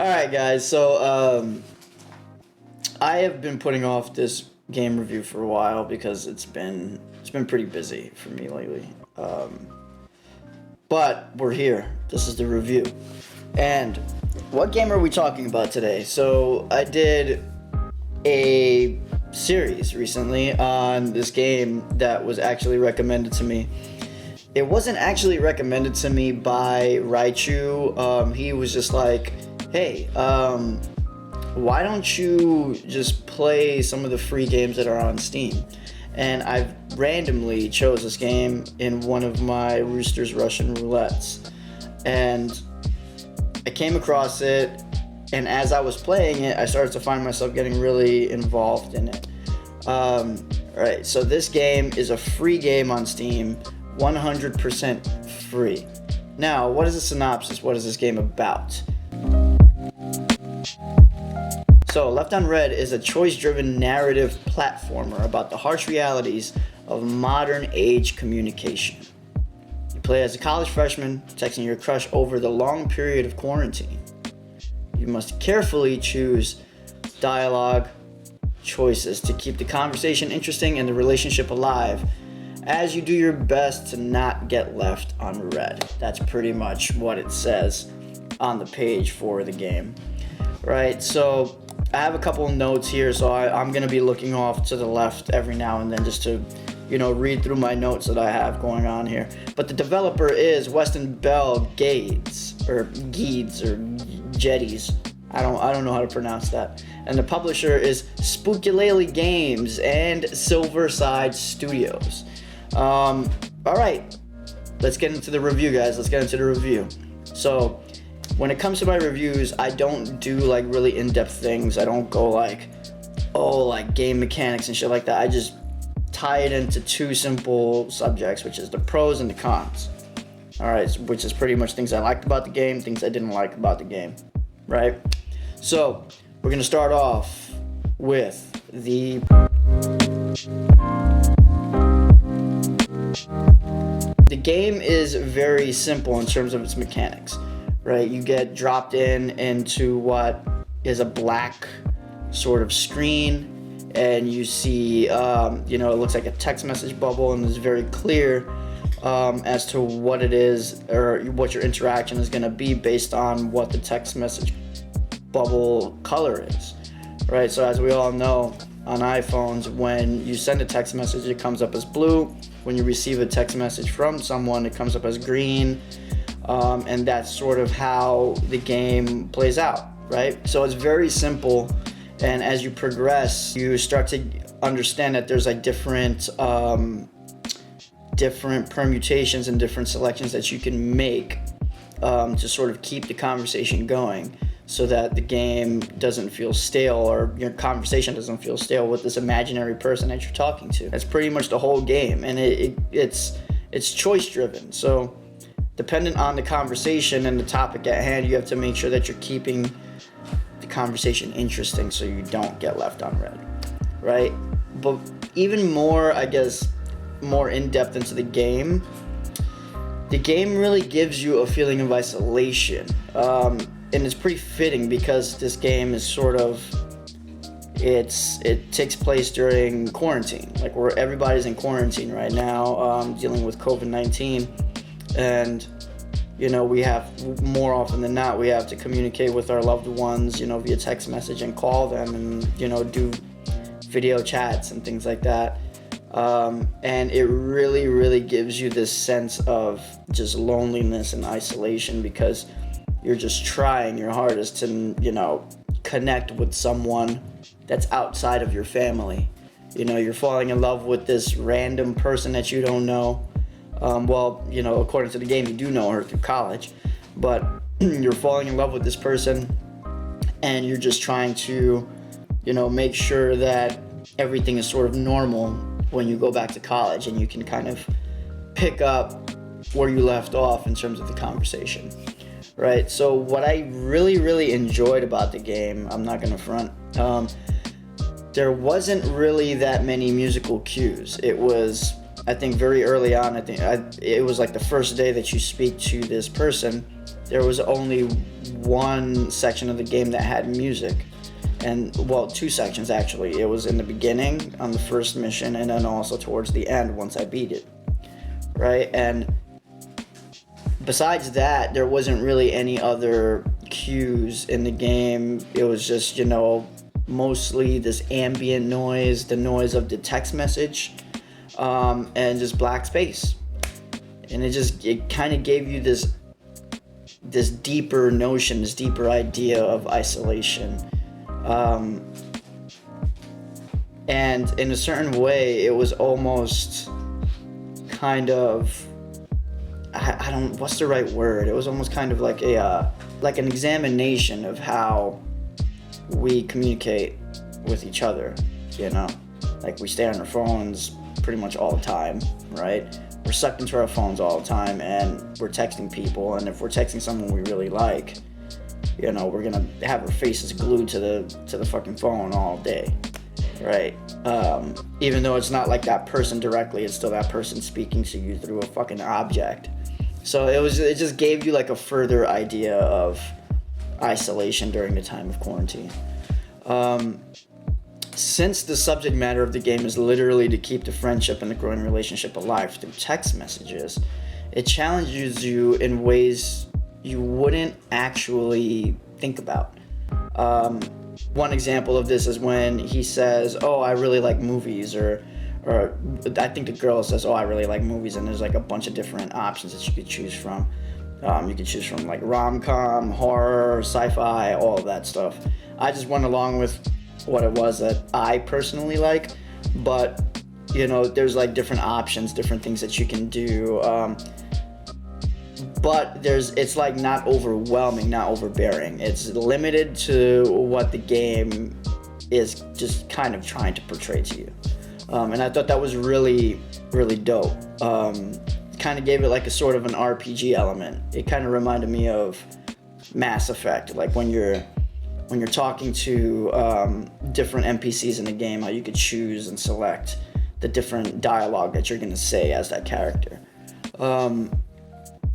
right, guys. I have been putting off this game review for a while because it's been pretty busy for me lately. But we're here. This is the review. And what game are we talking about today? So I did a series recently on this game that was actually recommended to me. It wasn't actually recommended to me by Raichu. He was just like, hey, why don't you just play some of the free games that are on Steam? And I randomly chose this game in one of my Roosters Russian roulettes. And I came across it, and as I was playing it, I started to find myself getting really involved in it. Alright, so this game is a free game on Steam, 100% free. Now, what is the synopsis? What is this game about? So, Left on Red is a choice-driven narrative platformer about the harsh realities of modern age communication. You play as a college freshman, texting your crush over the long period of quarantine. You must carefully choose dialogue choices to keep the conversation interesting and the relationship alive as you do your best to not get left on red. That's pretty much what it says on the page for the game. Right, so I have a couple of notes here, so I'm going to be looking off to the left every now and then just to, read through my notes that I have going on here. But the developer is Weston Bell Gades, or Jetties. I don't know how to pronounce that. And the publisher is Spookulele Games and Silverside Studios. All right, let's get into the review, guys. Let's get into the review. So, when it comes to my reviews, I don't do like really in-depth things. I don't go like game mechanics and shit like that. I just tie it into two simple subjects, which is the pros and the cons. All right, which is pretty much things I liked about the game, things I didn't like about the game, right? So we're gonna start off with the game is very simple in terms of its mechanics. Right, you get dropped into what is a black sort of screen, and you see, it looks like a text message bubble, and it's very clear as to what it is or what your interaction is going to be based on what the text message bubble color is. Right, so as we all know, on iPhones, when you send a text message, it comes up as blue. When you receive a text message from someone, it comes up as green. And that's sort of how the game plays out, right? So it's very simple, and as you progress, you start to understand that there's like different permutations and different selections that you can make to sort of keep the conversation going, so that the game doesn't feel stale, or your conversation doesn't feel stale with this imaginary person that you're talking to. That's pretty much the whole game, and it's choice driven. So dependent on the conversation and the topic at hand, you have to make sure that you're keeping the conversation interesting so you don't get left on red, right? But even more, I guess, more in-depth into the game really gives you a feeling of isolation. And it's pretty fitting because this game is sort of, it takes place during quarantine, like where everybody's in quarantine right now, dealing with COVID-19. And, we have, more often than not, we have to communicate with our loved ones, via text message and call them and, do video chats and things like that. And it really, really gives you this sense of just loneliness and isolation because you're just trying your hardest to, connect with someone that's outside of your family. You're falling in love with this random person that you don't know. According to the game, you do know her through college, but you're falling in love with this person, and you're just trying to, make sure that everything is sort of normal when you go back to college, and you can kind of pick up where you left off in terms of the conversation, right? So what I really, really enjoyed about the game, I'm not gonna front, there wasn't really that many musical cues. It was I think very early on, it was like the first day that you speak to this person, there was only one section of the game that had music. And, well, two sections actually. It was in the beginning on the first mission, and then also towards the end once I beat it, right? And besides that, there wasn't really any other cues in the game. It was just, you know, mostly this ambient noise, the noise of the text message, and just black space. And it kind of gave you this deeper notion, this deeper idea of isolation. And in a certain way, it was almost kind of, I don't, what's the right word? It was almost kind of like like an examination of how we communicate with each other, you know? Like, we stay on our phones pretty much all the time, right? We're sucked into our phones all the time, and we're texting people, and if we're texting someone we really like, you know, we're gonna have our faces glued to the fucking phone all day, right? Even though it's not like that person directly, it's still that person speaking to you through a fucking object. So it just gave you like a further idea of isolation during the time of quarantine. Since the subject matter of the game is literally to keep the friendship and the growing relationship alive through text messages, it challenges you in ways you wouldn't actually think about. One example of this is when he says, "Oh, I really like movies," or I think the girl says, "Oh, I really like movies," and there's like a bunch of different options that you could choose from. You could choose from like rom-com, horror, sci-fi, all of that stuff. I just went along with what it was that I personally like, but you know, there's like different options, different things that you can do. But it's like not overwhelming, not overbearing. It's limited to what the game is just kind of trying to portray to you. And I thought that was really, really dope. Kind of gave it like a sort of an RPG element. It kind of reminded me of Mass Effect, like when you're talking to different NPCs in the game, how you could choose and select the different dialogue that you're gonna say as that character.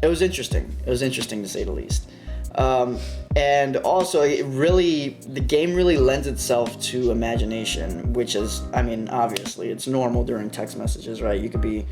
It was interesting. It was interesting to say the least. And also, the game really lends itself to imagination, which is, I mean, obviously, it's normal during text messages, right? You could be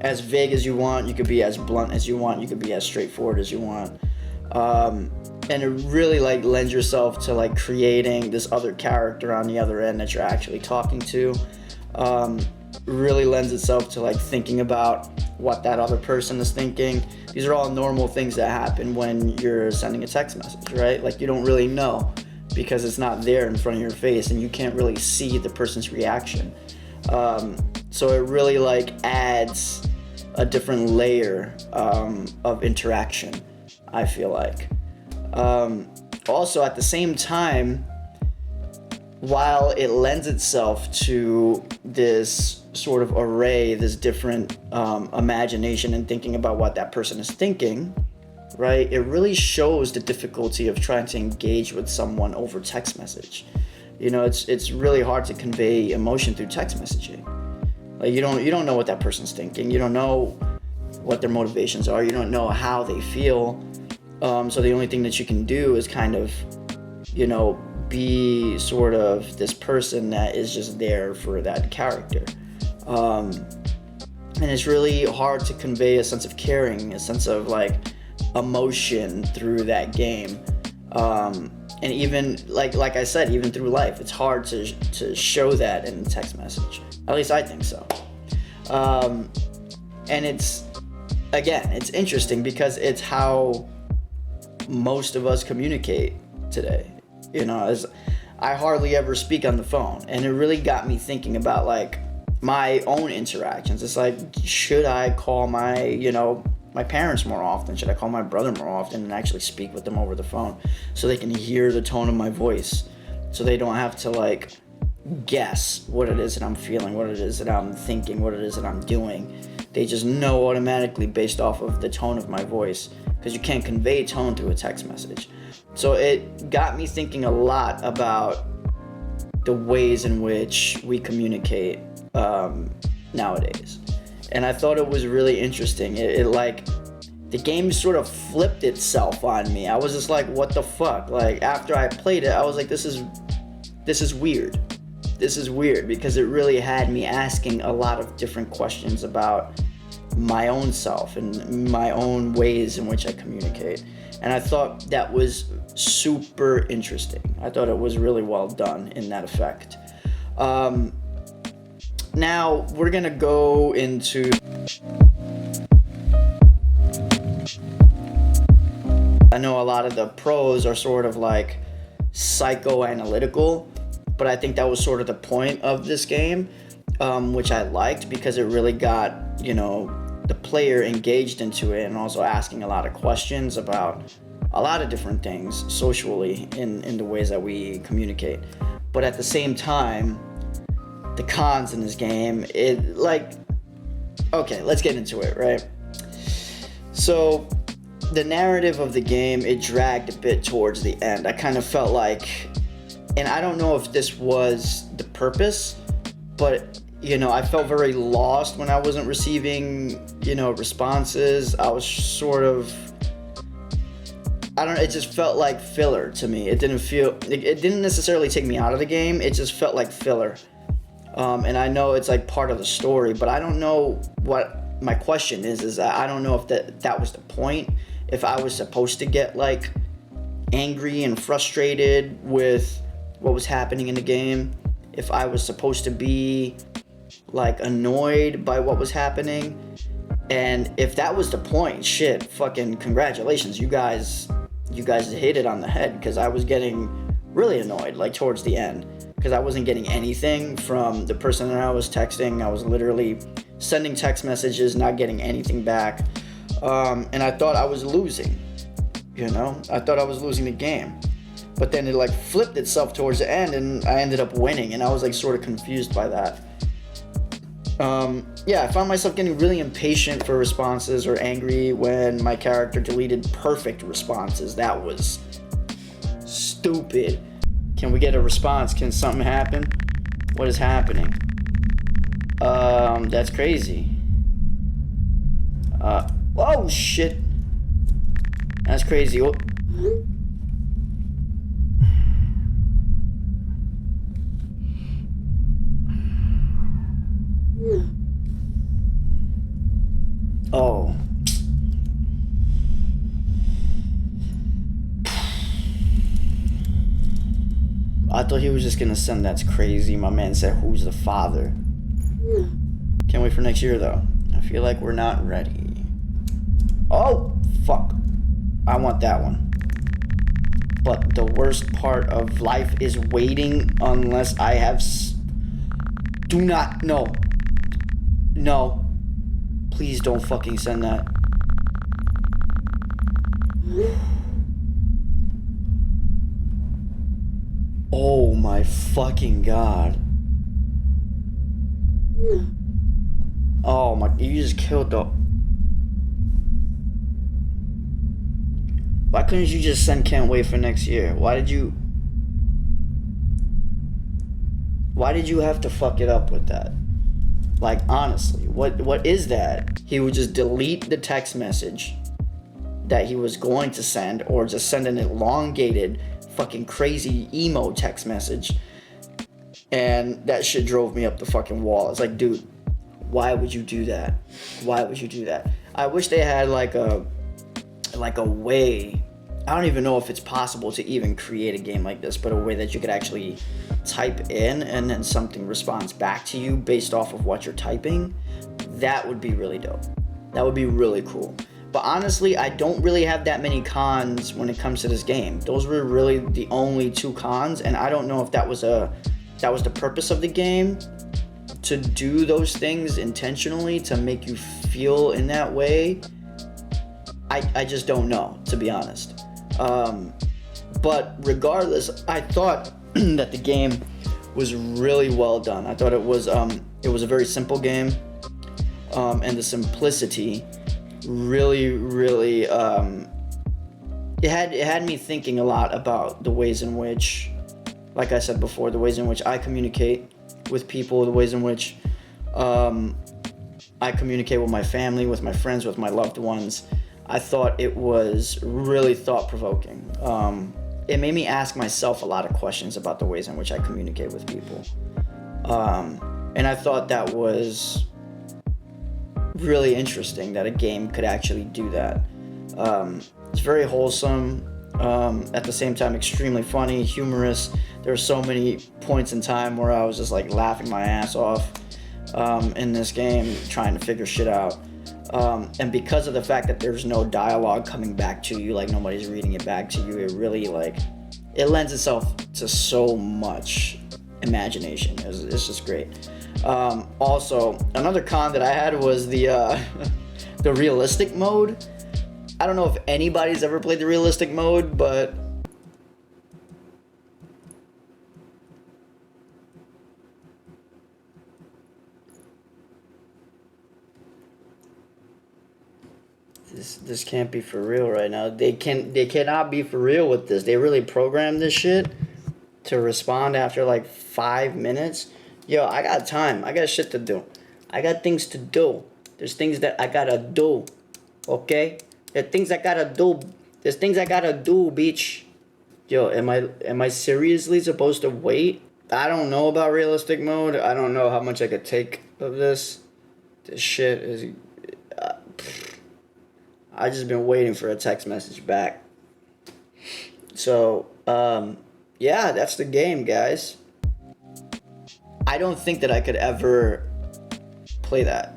as vague as you want, you could be as blunt as you want, you could be as straightforward as you want. And it really like lends yourself to like creating this other character on the other end that you're actually talking to. Really lends itself to like thinking about what that other person is thinking. These are all normal things that happen when you're sending a text message, right? Like, you don't really know because it's not there in front of your face and you can't really see the person's reaction. So it really like adds a different layer of interaction, I feel like. Also, at the same time, while it lends itself to this sort of array, this different imagination and thinking about what that person is thinking, right? It really shows the difficulty of trying to engage with someone over text message. You know, it's really hard to convey emotion through text messaging. Like, you don't know what that person's thinking. You don't know what their motivations are. You don't know how they feel. So the only thing that you can do is kind of, you know, be sort of this person that is just there for that character. And it's really hard to convey a sense of caring, a sense of like emotion through that game. And even like I said, even through life, it's hard to show that in the text message. At least I think so. And it's interesting because it's how most of us communicate today. You know, as I hardly ever speak on the phone, and it really got me thinking about like my own interactions. It's like, should I call my parents more often? Should I call my brother more often and actually speak with them over the phone so they can hear the tone of my voice, so they don't have to like guess what it is that I'm feeling, what it is that I'm thinking, what it is that I'm doing. They just know automatically based off of the tone of my voice, because you can't convey tone through a text message. So it got me thinking a lot about the ways in which we communicate nowadays. and I thought it was really interesting. It like, the game sort of flipped itself on me. I was just like, what the fuck? Like, after I played it, I was like, this is weird. This is weird, because it really had me asking a lot of different questions about my own self and my own ways in which I communicate. And I thought that was super interesting. I thought it was really well done in that effect. Now we're gonna go into, I know a lot of the pros are sort of like psychoanalytical, but I think that was sort of the point of this game, which I liked, because it really got, you know, the player engaged into it, and also asking a lot of questions about a lot of different things socially in the ways that we communicate. But at the same time, the cons in this game, it like, okay, let's get into it, right? So the narrative of the game, it dragged a bit towards the end. I kind of felt like, and I don't know if this was the purpose, but, you know, I felt very lost when I wasn't receiving, you know, responses. I was sort of, I don't know, it just felt like filler to me. It didn't necessarily take me out of the game. It just felt like filler. And I know it's like part of the story, but I don't know what my question is I don't know if that was the point. If I was supposed to get like angry and frustrated with what was happening in the game. If I was supposed to be like annoyed by what was happening. And if that was the point, shit, fucking congratulations. You guys hit it on the head, because I was getting really annoyed like towards the end, because I wasn't getting anything from the person that I was texting. I was literally sending text messages, not getting anything back. And I thought I was losing, you know? I thought I was losing the game. But then it like flipped itself towards the end, and I ended up winning, and I was like sort of confused by that. Yeah, I found myself getting really impatient for responses, or angry when my character deleted perfect responses. That was stupid. Can we get a response? Can something happen? What is happening? That's crazy. Oh shit. That's crazy. Oh. I thought he was just gonna send that's crazy. My man said, who's the father? Can't wait for next year though. I feel like we're not ready. Oh, fuck. I want that one. But the worst part of life is waiting unless I have... Do not... No. No. Please don't fucking send that. Oh my fucking god. Oh my... You just killed the... Why couldn't you just send can't wait for next year? Why did you have to fuck it up with that? Like, honestly, what is that? He would just delete the text message that he was going to send, or just send an elongated, fucking crazy emo text message. And that shit drove me up the fucking wall. It's like, dude, why would you do that? Why would you do that? I wish they had like a way, I don't even know if it's possible to even create a game like this, but a way that you could actually type in and then something responds back to you based off of what you're typing. That would be really dope. That would be really cool. But honestly, I don't really have that many cons when it comes to this game. Those were really the only two cons, and I don't know if that was the purpose of the game, to do those things intentionally to make you feel in that way. I just don't know, to be honest. But regardless, I thought that the game was really well done. I thought it was a very simple game, and the simplicity really it had me thinking a lot about the ways in which, like I said before, the ways in which I communicate with people, the ways in which I communicate with my family, with my friends, with my loved ones. I thought it was really thought-provoking. It made me ask myself a lot of questions about the ways in which I communicate with people. And I thought that was really interesting that a game could actually do that. It's very wholesome, at the same time extremely funny, humorous. There were so many points in time where I was just like laughing my ass off in this game, trying to figure shit out. And because of the fact that there's no dialogue coming back to you, like nobody's reading it back to you, it really like, it lends itself to so much imagination. It's just great. Also, another con that I had was the the realistic mode. I don't know if anybody's ever played the realistic mode, but this can't be for real right now. They cannot be for real with this. They really programmed this shit to respond after like 5 minutes. Yo, I got time. I got shit to do. I got things to do. There's things that I gotta do. Okay? There's things I gotta do. There's things I gotta do, bitch. Yo, am I seriously supposed to wait? I don't know about realistic mode. I don't know how much I could take of this. This shit is... I just been waiting for a text message back. So, yeah, that's the game, guys. I don't think that I could ever play that.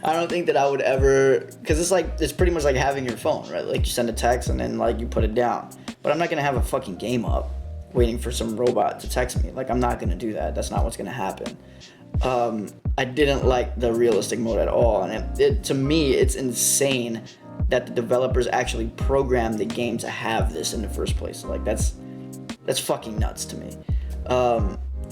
I don't think that I would ever, because it's pretty much like having your phone, right? Like you send a text and then like you put it down. But I'm not gonna have a fucking game up waiting for some robot to text me. Like I'm not gonna do that. That's not what's gonna happen. I didn't like the realistic mode at all, and to me, it's insane that the developers actually programmed the game to have this in the first place. Like that's fucking nuts to me.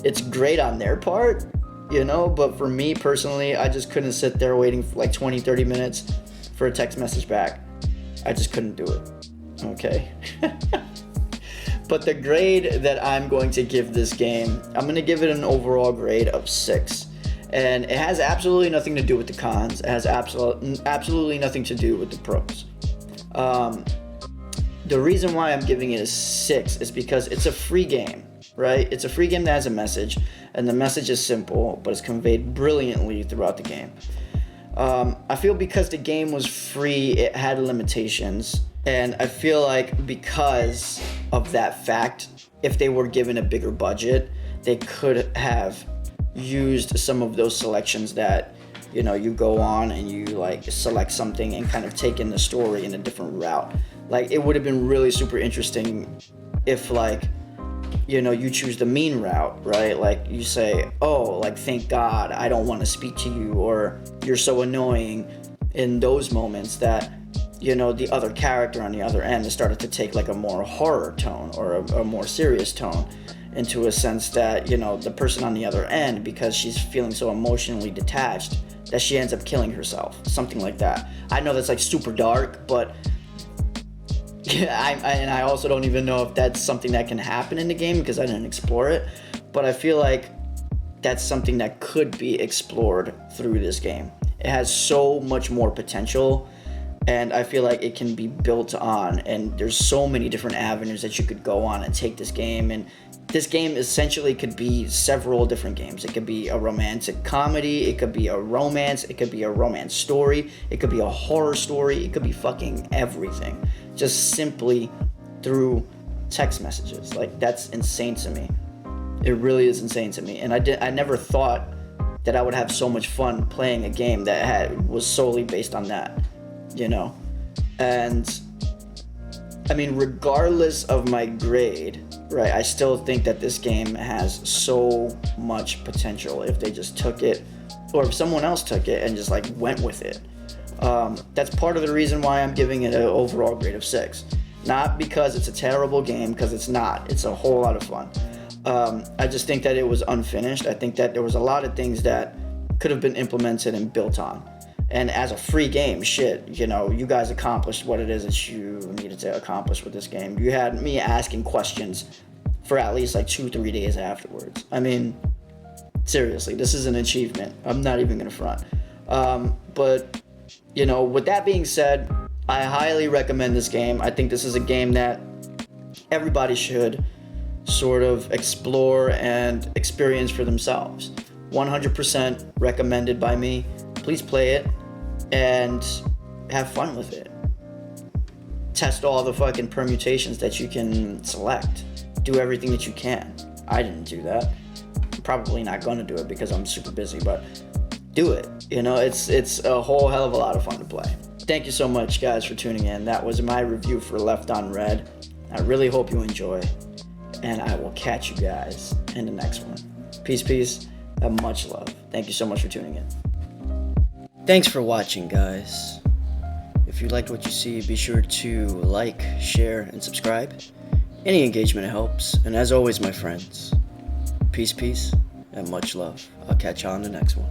It's great on their part, you know, but for me personally, I just couldn't sit there waiting for like 20-30 minutes for a text message back. I just couldn't do it. Okay. But the grade that I'm going to give this game, I'm going to give it an overall grade of 6. And it has absolutely nothing to do with the cons. It has absolutely nothing to do with the pros. The reason why I'm giving it a 6 is because it's a free game, right? It's a free game that has a message, and the message is simple, but it's conveyed brilliantly throughout the game. I feel because the game was free, it had limitations. And I feel like because of that fact, if they were given a bigger budget, they could have used some of those selections that, you know, you go on and you like select something and kind of take in the story in a different route. Like it would have been really super interesting if like, you know, you choose the mean route, right? Like you say, oh, like thank God I don't want to speak to you, or you're so annoying, in those moments that, you know, the other character on the other end has started to take like a more horror tone or a more serious tone, into a sense that, you know, the person on the other end, because she's feeling so emotionally detached, that she ends up killing herself, something like that. I know that's like super dark, but yeah, I also don't even know if that's something that can happen in the game because I didn't explore it, but I feel like that's something that could be explored through this game. It has so much more potential, and I feel like it can be built on, and there's so many different avenues that you could go on and take this game. And this game essentially could be several different games. It could be a romantic comedy, it could be a romance, it could be a romance story, it could be a horror story, it could be fucking everything, just simply through text messages. Like that's insane to me. It really is insane to me. And I never thought that I would have so much fun playing a game that was solely based on that, you know? And I mean, regardless of my grade, right, I still think that this game has so much potential if they just took it, or if someone else took it and just like went with it. That's part of the reason why I'm giving it an overall grade of 6. Not because it's a terrible game, because it's not. It's a whole lot of fun. I just think that it was unfinished. I think that there was a lot of things that could have been implemented and built on. And as a free game, shit, you know, you guys accomplished what it is that you needed to accomplish with this game. You had me asking questions for at least like 2-3 days afterwards. I mean, Seriously, this is an achievement. I'm not even gonna front. But you know, with that being said, I highly recommend this game. I think this is a game that everybody should sort of explore and experience for themselves. 100% recommended by me. Please play it and have fun with it. Test all the fucking permutations that you can select. Do everything that you can. I didn't do that. I'm probably not gonna do it because I'm super busy, but do it. You know, it's a whole hell of a lot of fun to play. Thank you so much, guys, for tuning in. That was my review for Left on Red. I really hope you enjoy, and I will catch you guys in the next one. Peace, and much love. Thank you so much for tuning in. Thanks for watching, guys. If you liked what you see, be sure to like, share, and subscribe. Any engagement helps, and as always, my friends, peace, and much love. I'll catch you on the next one.